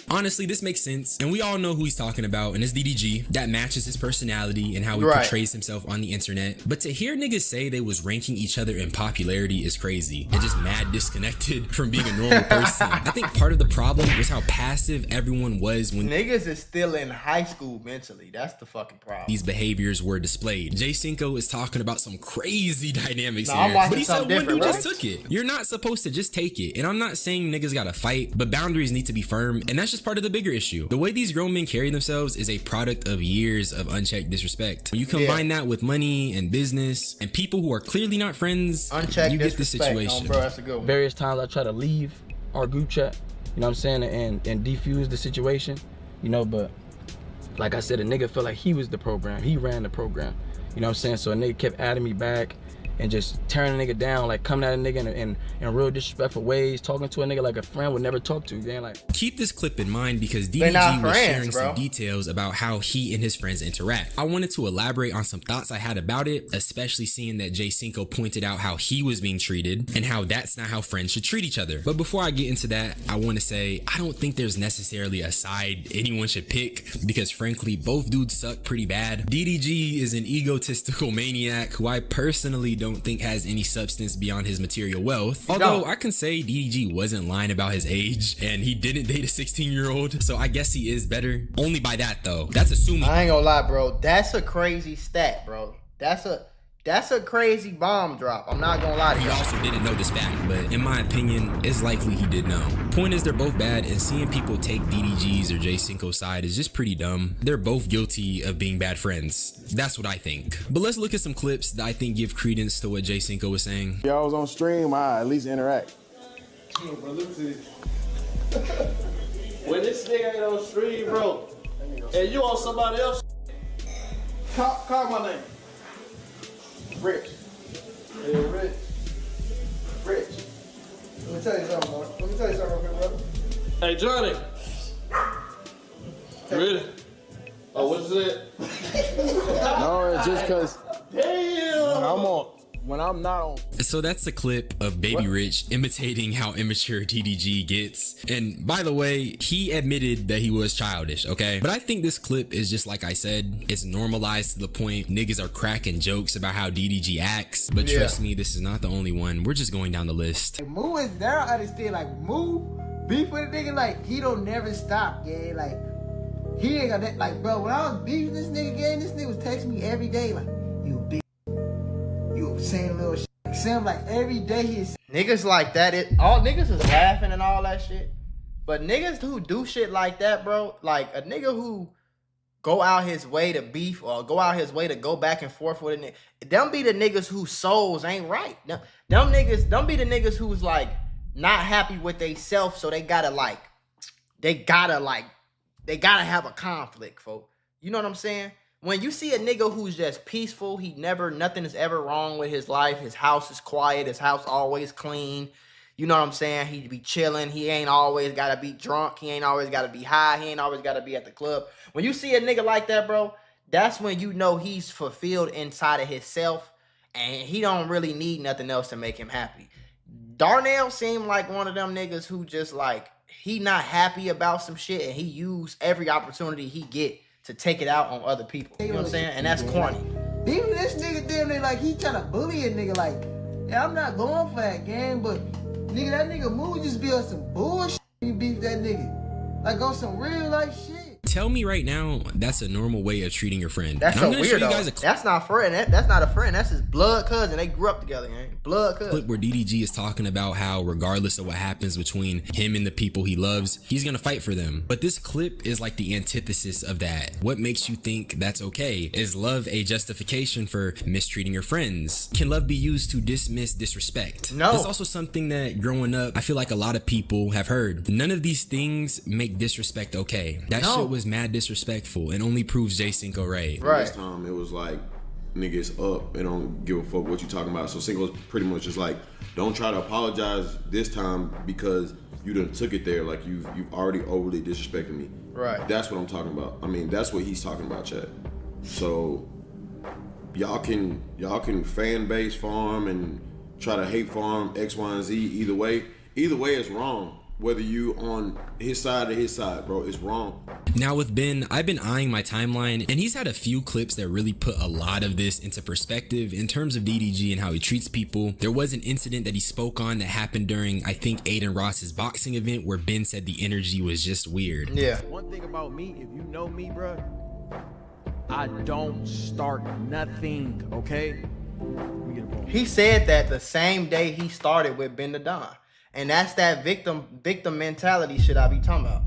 Honestly, this makes sense, and we all know who he's talking about, and it's DDG. That matches his personality and how he portrays himself on the internet. But to hear niggas say they was ranking each other in popularity is crazy and just mad disconnected from being a normal person. I think part of the problem was how passive everyone was when niggas is still in high school mentally. That's the fucking problem. These behaviors were displayed. Jay Cinco is talking about some crazy dynamics here, but he said one dude just took it. You're not supposed to just take it, and I'm not saying niggas gotta fight, but boundaries need to be firm, and that's just part of the bigger issue. The way these grown men carry themselves is a product of years of unchecked disrespect. When you combine that with money and business and people who are clearly not friends, you get this situation. Bro, that's a good one. Various times I try to leave our group chat, you know what I'm saying, and defuse the situation, you know, but like I said, a nigga felt like he was the program. He ran the program, you know what I'm saying? So a nigga kept adding me back and just tearing a nigga down, like coming at a nigga in real disrespectful ways, talking to a nigga like a friend would never talk to. Then, like, keep this clip in mind because DDG was sharing some details about how he and his friends interact. I wanted to elaborate on some thoughts I had about it, especially seeing that Jay Cinco pointed out how he was being treated and how that's not how friends should treat each other. But before I get into that, I want to say I don't think there's necessarily a side anyone should pick because frankly, both dudes suck pretty bad. DDG is an egotistical maniac who I personally don't think has any substance beyond his material wealth. Although I can say DDG wasn't lying about his age and he didn't date a 16-year-old, so I guess he is better. Only by that though. That's assuming. I ain't gonna lie, bro. That's a crazy stat, bro. That's a crazy bomb drop. I'm not gonna lie to you. He also didn't know this fact, but in my opinion, it's likely he did know. Point is, they're both bad, and seeing people take DDG's or Jay Cinco's side is just pretty dumb. They're both guilty of being bad friends. That's what I think. But let's look at some clips that I think give credence to what Jay Cinco was saying. If y'all was on stream, I at least interact. When this nigga ain't on stream, bro, and you on somebody else, call my name. Rich. Hey, Rich. Rich. Let me tell you something, bro. Let me tell you something real quick, brother. Hey, Johnny. You ready? Oh, what's that? No, it's just because Damn. when I'm not on. So that's the clip of Baby Rich imitating how immature DDG gets. And by the way, he admitted that he was childish, okay? But I think this clip is just like I said, it's normalized to the point niggas are cracking jokes about how DDG acts. But trust me, this is not the only one. We're just going down the list. Like, Moo is there, I understand. Like, Moo, beef with a nigga, like, he don't never stop, yeah? Like, he ain't got that, like, bro, when I was beefing this nigga, this nigga was texting me every day, like, you big, you saying little shit. Seem like every day he is. Niggas like that, all niggas is laughing and all that shit. But niggas who do shit like that, bro, like a nigga who go out his way to beef or go out his way to go back and forth with a nigga, them be the niggas whose souls ain't right. Them niggas, them be the niggas who's like not happy with they self, so they gotta have a conflict, folks. You know what I'm saying? When you see a nigga who's just peaceful, nothing is ever wrong with his life. His house is quiet. His house always clean. You know what I'm saying? He be chilling. He ain't always got to be drunk. He ain't always got to be high. He ain't always got to be at the club. When you see a nigga like that, bro, that's when you know he's fulfilled inside of himself and he don't really need nothing else to make him happy. Darnell seemed like one of them niggas who just like, he not happy about some shit and he use every opportunity he get to take it out on other people. You know what I'm saying? And that's corny. Even this nigga damn near like he trying to bully a nigga like, yeah, I'm not going for that game, but nigga, that nigga move just be on some bullshit. You beef that nigga. Like on some real life shit. Tell me right now, that's a normal way of treating your friend. That's so weird, though. That's not a friend. That's not a friend. That's his blood cousin. They grew up together, man. Blood cousin. Clip where DDG is talking about how regardless of what happens between him and the people he loves, he's gonna fight for them. But this clip is like the antithesis of that. What makes you think that's okay? Is love a justification for mistreating your friends? Can love be used to dismiss disrespect? No. That's also something that growing up, I feel like a lot of people have heard. None of these things make disrespect okay. That shit was mad disrespectful and only proves J Cinco right. This time it was like, niggas up and don't give a fuck what you talking about. So Cinco's pretty much just like, don't try to apologize this time because you done took it there. Like you've already overly disrespected me. Right. That's what I'm talking about. I mean, that's what he's talking about, chat. So y'all can fan base farm and try to hate farm X, Y, and Z. Either way is wrong. Whether you on his side or his side, bro, it's wrong. Now with Ben, I've been eyeing my timeline and he's had a few clips that really put a lot of this into perspective in terms of DDG and how he treats people. There was an incident that he spoke on that happened during, I think, Aiden Ross's boxing event where Ben said the energy was just weird. Yeah. One thing about me, if you know me, bro, I don't start nothing, okay? He said that the same day he started with Ben the Don. And that's that victim mentality shit I be talking about.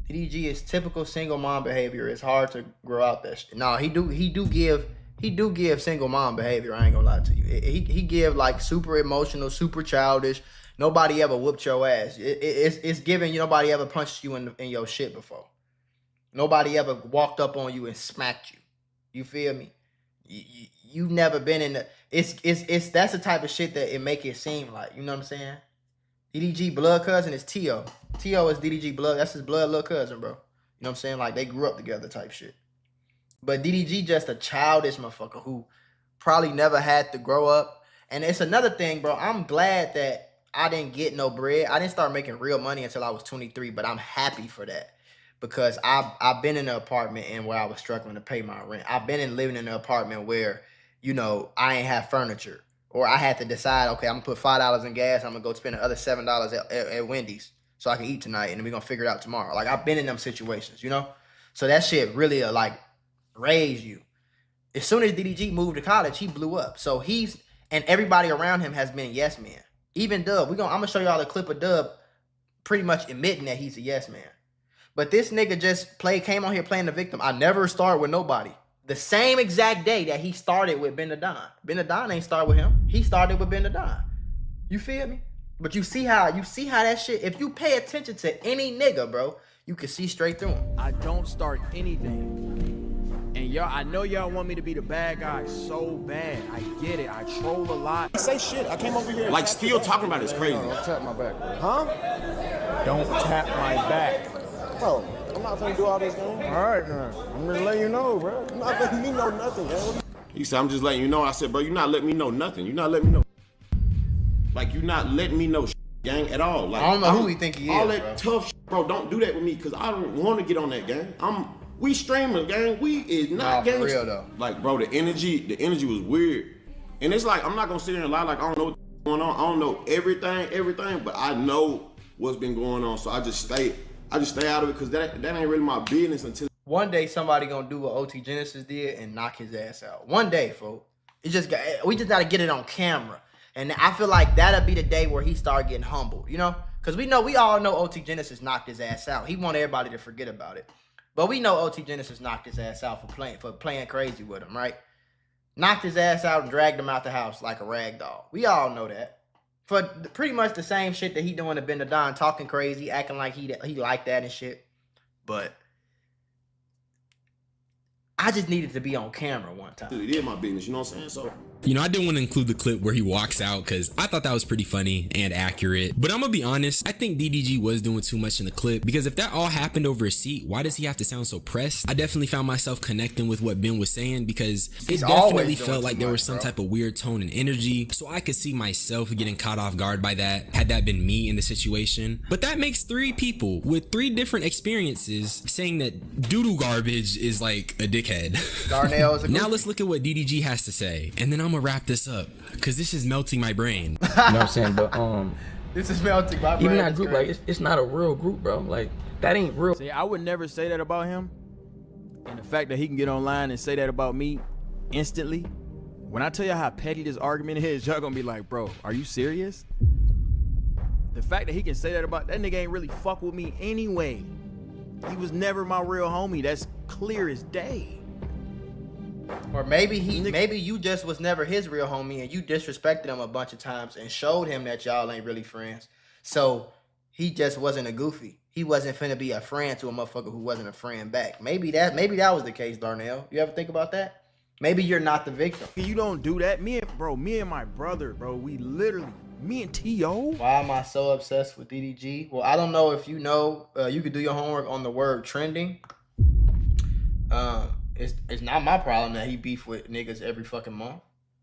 DDG is typical single mom behavior. It's hard to grow out that shit. No, he do give single mom behavior. I ain't gonna lie to you. He give like super emotional, super childish. Nobody ever whooped your ass. It's giving you. Nobody ever punched you in your shit before. Nobody ever walked up on you and smacked you. You feel me? You've never been in the. It's that's the type of shit that it make it seem like. You know what I'm saying? DDG blood cousin is T.O. T.O. is DDG blood. That's his blood little cousin, bro. You know what I'm saying? Like they grew up together type shit. But DDG just a childish motherfucker who probably never had to grow up. And it's another thing, bro. I'm glad that I didn't get no bread. I didn't start making real money until I was 23, but I'm happy for that. Because I've been in an apartment and where I was struggling to pay my rent. I've been living in an apartment where, you know, I ain't have furniture. Or I had to decide, okay, I'm going to put $5 in gas. I'm going to go spend the other $7 at Wendy's so I can eat tonight. And then we're going to figure it out tomorrow. Like, I've been in them situations, you know? So that shit really, like, raise you. As soon as DDG moved to college, he blew up. So and everybody around him has been yes men. Even Dub. I'm going to show y'all a clip of Dub pretty much admitting that he's a yes man. But this nigga just came on here playing the victim. I never start with nobody. The same exact day that he started with Ben the Don. Ben the Don ain't start with him. He started with Ben the Don. You feel me? But you see how that shit, if you pay attention to any nigga, bro, you can see straight through him. I don't start anything. And y'all, I know y'all want me to be the bad guy so bad. I get it. I troll a lot. Say shit. I came over here. Like still talking about it's crazy. Don't tap my back, bro. Huh? Don't tap my back. Bro, I'm not gonna do all this, man. All right, man. I'm gonna let you know, bro. You're not letting me know nothing, man. He said, I'm just letting you know. I said, bro, you're not letting me know nothing. You're not letting me know. Like, you're not letting me know gang, at all. Like, I don't know who he think he is, all that tough shit, bro, don't do that with me, because I don't want to get on that, gang. We streamers, gang. We is not gang. For real, though. Like, bro, the energy was weird. And it's like, I'm not gonna sit here and lie like I don't know what's going on. I don't know everything, but I know what's been going on. So I just stay out of it, because that ain't really my business until. one day somebody gonna do what OT Genesis did and knock his ass out. One day, folks. We just gotta get it on camera. And I feel like that'll be the day where he start getting humbled, you know? Because we all know OT Genesis knocked his ass out. He want everybody to forget about it. But we know OT Genesis knocked his ass out for playing crazy with him, right? Knocked his ass out and dragged him out the house like a rag doll. We all know that. For pretty much the same shit that he doing to Ben the Don, talking crazy, acting like he like that and shit. But I just needed to be on camera one time. Dude, it is my business, you know what I'm saying? So, you know, I didn't want to include the clip where he walks out because I thought that was pretty funny and accurate. But I'm gonna be honest, I think DDG was doing too much in the clip, because if that all happened over a seat, why does he have to sound so pressed? I definitely found myself connecting with what Ben was saying, because it definitely felt like there was some type of weird tone and energy. So I could see myself getting caught off guard by that had that been me in the situation. But that makes 3 people with 3 different experiences saying that doo-doo garbage is like a dickhead. Darnell is a now let's look at what DDG has to say, and then I'm gonna wrap this up because this is melting my brain. You know what I'm saying? But this is melting my brain. Even that group, like it's not a real group, bro. Like that ain't real. See, I would never say that about him, and the fact that he can get online and say that about me instantly. When I tell you how petty this argument is, y'all gonna be like, bro, are you serious? The fact that he can say that about that nigga ain't really fuck with me anyway. He was never my real homie. That's clear as day. Or maybe you just was never his real homie and you disrespected him a bunch of times and showed him that y'all ain't really friends. So he just wasn't a goofy. He wasn't finna be a friend to a motherfucker who wasn't a friend back. Maybe that was the case, Darnell. You ever think about that? Maybe you're not the victim. You don't do that. Me and my brother, bro, we literally, me and T.O. Why am I so obsessed with DDG? Well, I don't know if you know, you could do your homework on the word trending. It's not my problem that he beef with niggas every fucking month.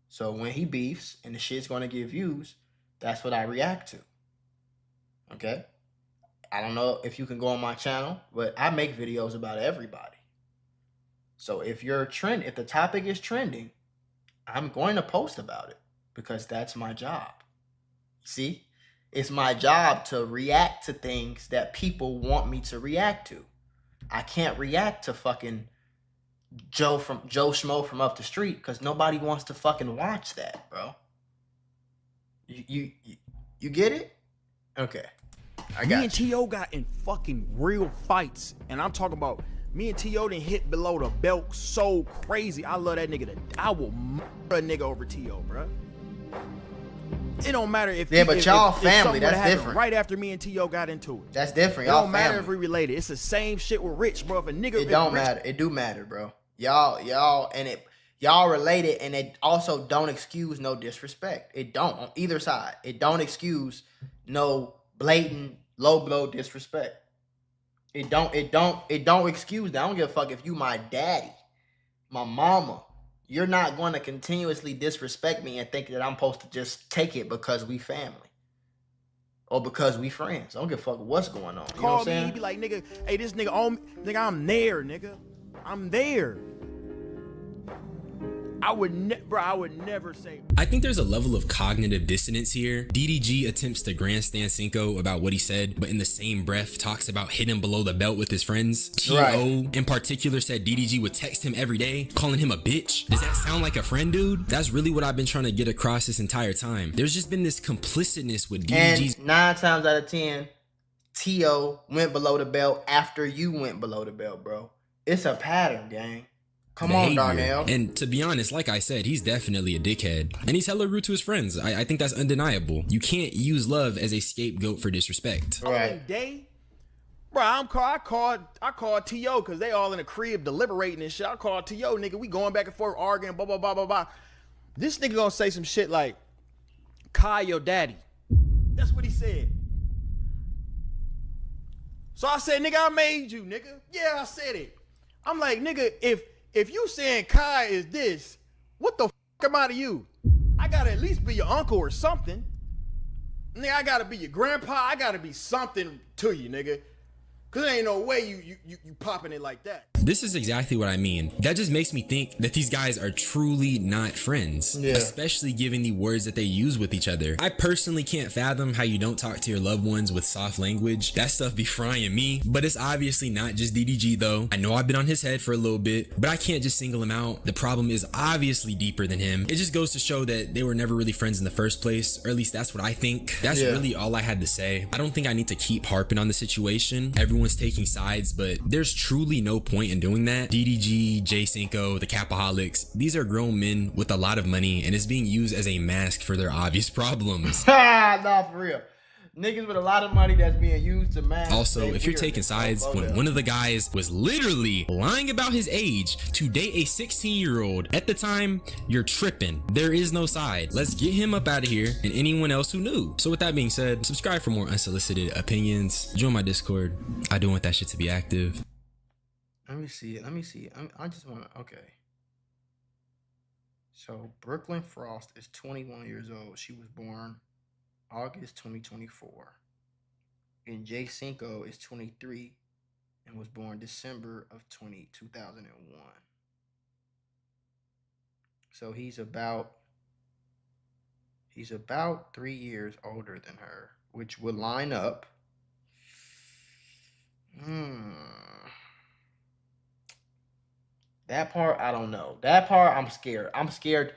So when he beefs and the shit's gonna get views, that's what I react to. Okay? I don't know if you can go on my channel, but I make videos about everybody. So if the topic is trending, I'm going to post about it because that's my job. See? It's my job to react to things that people want me to react to. I can't react to fucking Joe Schmo from up the street because nobody wants to fucking watch that, bro. You get it? Okay. Me and T.O. got in fucking real fights. And I'm talking about me and T.O. didn't hit below the belt so crazy. I love that nigga. I will murder a nigga over T.O., bro. It don't matter if y'all family. That's different. Right after me and T.O. got into it. That's different. It don't matter if we related. It's the same shit with Rich, bro. If a nigga, it don't matter. It do matter, bro. Y'all related, and it also don't excuse no disrespect. It don't on either side. It don't excuse no blatant low blow disrespect. It don't excuse that. I don't give a fuck if you my daddy, my mama. You're not going to continuously disrespect me and think that I'm supposed to just take it because we family or because we friends. I don't give a fuck what's going on. You know what I'm saying? He be like, nigga, hey, this nigga on, nigga, I'm there, nigga. I'm there. I would never say. I think there's a level of cognitive dissonance here. DDG attempts to grandstand Cinco about what he said, but in the same breath talks about hitting below the belt with his friends. T.O. in particular said DDG would text him every day, calling him a bitch. Does that sound like a friend, dude? That's really what I've been trying to get across this entire time. There's just been this complicitness with DDG's. And 9 times out of 10, T.O. went below the belt after you went below the belt, bro. It's a pattern, gang. Come on, Darnell. And to be honest, like I said, he's definitely a dickhead. And he's hella rude to his friends. I think that's undeniable. You can't use love as a scapegoat for disrespect. Right. Bro, I called T.O. because they all in the crib deliberating and shit. I called T.O. nigga, we going back and forth arguing, blah, blah, blah, blah, blah. This nigga gonna say some shit like, Kai your daddy. That's what he said. So I said, nigga, I made you, nigga. Yeah, I said it. I'm like, nigga, if you saying Kai is this, what the f am I to you? I gotta at least be your uncle or something. Nigga, I gotta be your grandpa. I gotta be something to you, nigga. Cause there ain't no way you popping it like that. This is exactly what I mean. That just makes me think that these guys are truly not friends, especially given the words that they use with each other. I personally can't fathom how you don't talk to your loved ones with soft language. That stuff be frying me, but it's obviously not just DDG though. I know I've been on his head for a little bit, but I can't just single him out. The problem is obviously deeper than him. It just goes to show that they were never really friends in the first place, or at least that's what I think. That's really all I had to say. I don't think I need to keep harping on the situation. Everyone's taking sides, but there's truly no point in doing that. DDG, Cinco, the Capaholics, these are grown men with a lot of money, and it's being used as a mask for their obvious problems. Nah, for real. Niggas with a lot of money that's being used to mask. Also, if you're taking sides when one of the guys was literally lying about his age to date a 16-year-old at the time, you're tripping. There is no side. Let's get him up out of here and anyone else who knew. So with that being said, subscribe for more unsolicited opinions. Join my Discord. I do want that shit to be active. Let me see it. I just want to, okay. So Brooklyn Frost is 21 years old. She was born August 2024. And Cinco is 23 and was born December of 2001. So he's about 3 years older than her, which would line up. That part, I don't know. That part, I'm scared. I'm scared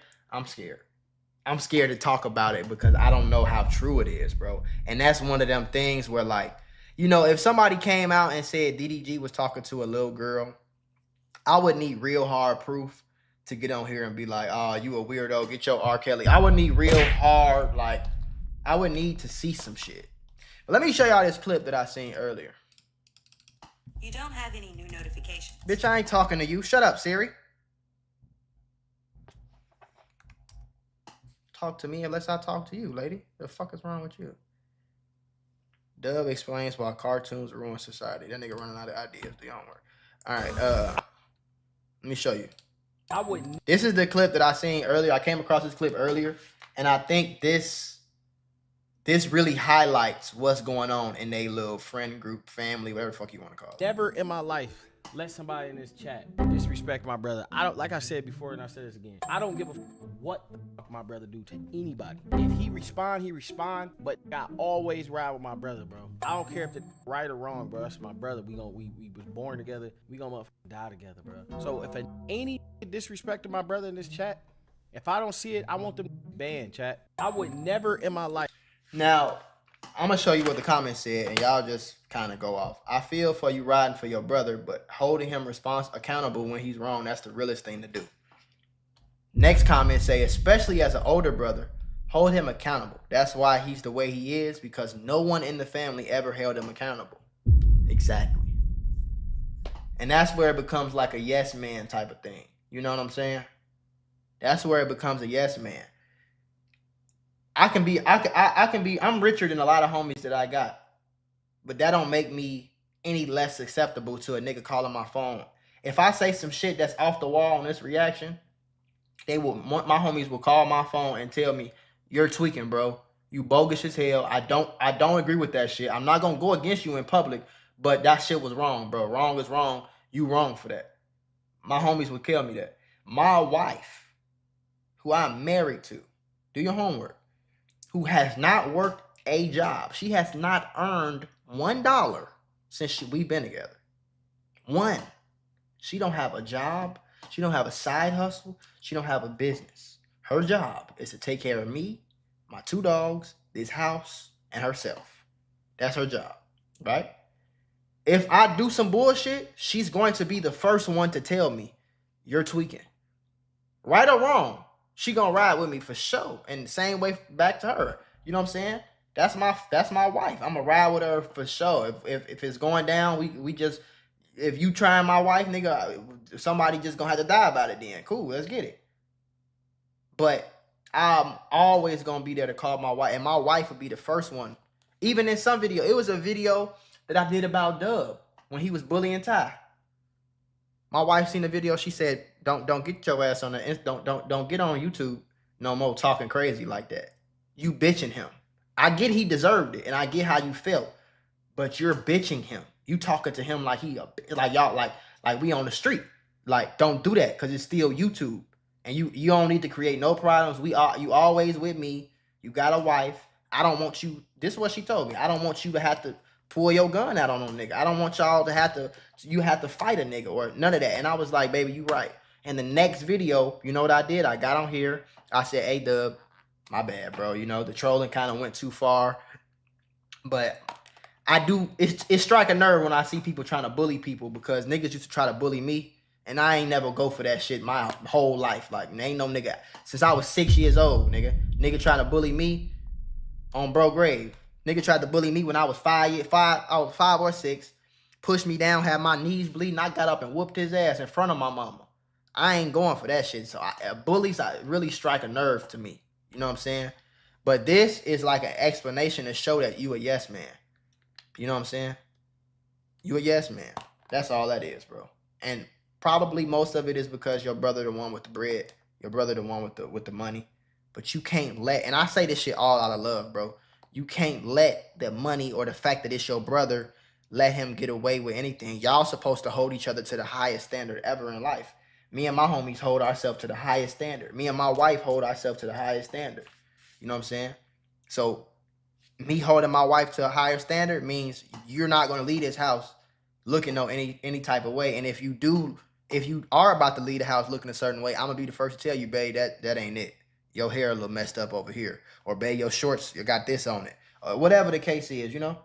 to talk about it because I don't know how true it is, bro. And that's one of them things where, like, you know, if somebody came out and said DDG was talking to a little girl, I would need real hard proof to get on here and be like, oh, you a weirdo, get your R. Kelly. I would need real hard, like, I would need to see some shit. But let me show y'all this clip that I seen earlier. You don't have any new notifications. Bitch, I ain't talking to you. Shut up, Siri. Talk to me unless I talk to you, lady. The fuck is wrong with you? Dub explains why cartoons ruin society. That nigga running out of ideas. The homework. All right, let me show you. This is the clip that I seen earlier. I came across this clip earlier, and I think this really highlights what's going on in a little friend group, family, whatever the fuck you want to call it. Never in my life let somebody in this chat disrespect my brother. I don't, like I said before, and I said this again, I don't give a what the fuck my brother do to anybody. If he respond, but I always ride with my brother, bro. I don't care if it's right or wrong, bro. That's my brother. We was born together. We gonna die together, bro. So if any disrespecting my brother in this chat, if I don't see it, I want them banned, chat. I would never in my life. Now, I'm going to show you what the comments said, and y'all just kind of go off. I feel for you riding for your brother, but holding him accountable when he's wrong, that's the realest thing to do. Next comment say, especially as an older brother, hold him accountable. That's why he's the way he is, because no one in the family ever held him accountable. Exactly. And that's where it becomes like a yes man type of thing. You know what I'm saying? That's where it becomes a yes man. I'm richer than a lot of homies that I got, but that don't make me any less acceptable to a nigga calling my phone. If I say some shit that's off the wall on this reaction, my homies will call my phone and tell me, you're tweaking, bro. You bogus as hell. I don't agree with that shit. I'm not gonna go against you in public, but that shit was wrong, bro. Wrong is wrong. You wrong for that. My homies would tell me that. My wife, who I'm married to, do your homework, who has not worked a job. She has not earned $1 since we've been together. One. She don't have a job. She don't have a side hustle. She don't have a business. Her job is to take care of me, my 2 dogs, this house, and herself. That's her job, right? If I do some bullshit, she's going to be the first one to tell me, you're tweaking. Right or wrong, she gonna ride with me for sure. And the same way back to her. You know what I'm saying? That's my wife. I'm gonna ride with her for sure. If it's going down, we just, if you trying my wife, nigga, somebody just gonna have to die about it then. Cool, let's get it. But I'm always gonna be there to call my wife, and my wife would be the first one. Even in some video, it was a video that I did about Dub when he was bullying Ty. My wife seen the video. She said, "Don't get your ass on the don't get on YouTube no more talking crazy like that. You bitching him. I get he deserved it, and I get how you felt, but you're bitching him. You talking to him like like y'all, like we on the street. Like, don't do that, because it's still YouTube. And you don't need to create no problems. You always with me. You got a wife. I don't want you. This is what she told me. I don't want you to have to pull your gun out on a nigga. I don't want y'all to have to fight a nigga or none of that. And I was like, baby, you right. And the next video, you know what I did? I got on here. I said, hey, Dub, my bad, bro. You know, the trolling kind of went too far. But it strike a nerve when I see people trying to bully people, because niggas used to try to bully me. And I ain't never go for that shit my whole life. Like, ain't no nigga. Since I was 6 years old, nigga trying to bully me on bro grave. Nigga tried to bully me when I was 5 or 6. Pushed me down, had my knees bleeding. I got up and whooped his ass in front of my mama. I ain't going for that shit. So bullies really strike a nerve to me. You know what I'm saying? But this is like an explanation to show that you a yes man. You know what I'm saying? You a yes man. That's all that is, bro. And probably most of it is because your brother the one with the bread. Your brother the one with the money. But you can't let, and I say this shit all out of love, bro. You can't let the money or the fact that it's your brother let him get away with anything. Y'all supposed to hold each other to the highest standard ever in life. Me and my homies hold ourselves to the highest standard. Me and my wife hold ourselves to the highest standard. You know what I'm saying? So me holding my wife to a higher standard means you're not going to leave this house looking any type of way. And if you are about to leave the house looking a certain way, I'm going to be the first to tell you, babe, that ain't it. Your hair a little messed up over here. Or, babe, your shorts, you got this on it. Whatever the case is, you know?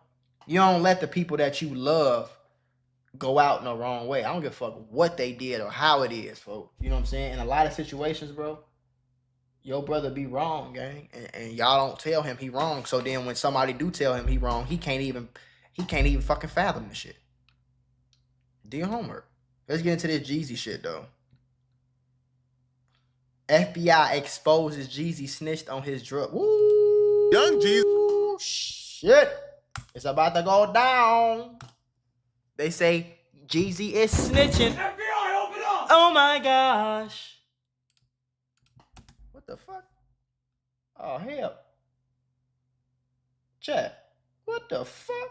You don't let the people that you love go out in the wrong way. I don't give a fuck what they did or how it is, folks. You know what I'm saying? In a lot of situations, bro, your brother be wrong, gang. And y'all don't tell him he wrong. So then when somebody do tell him he wrong, he can't even fucking fathom the shit. Do your homework. Let's get into this Jeezy shit, though. FBI exposes Jeezy snitched on his drug. Woo! Young Jeezy. Shit. It's about to go down. They say Jeezy is snitching. FBI, open up! Oh my gosh. What the fuck? Oh, hell. Chat. What the fuck?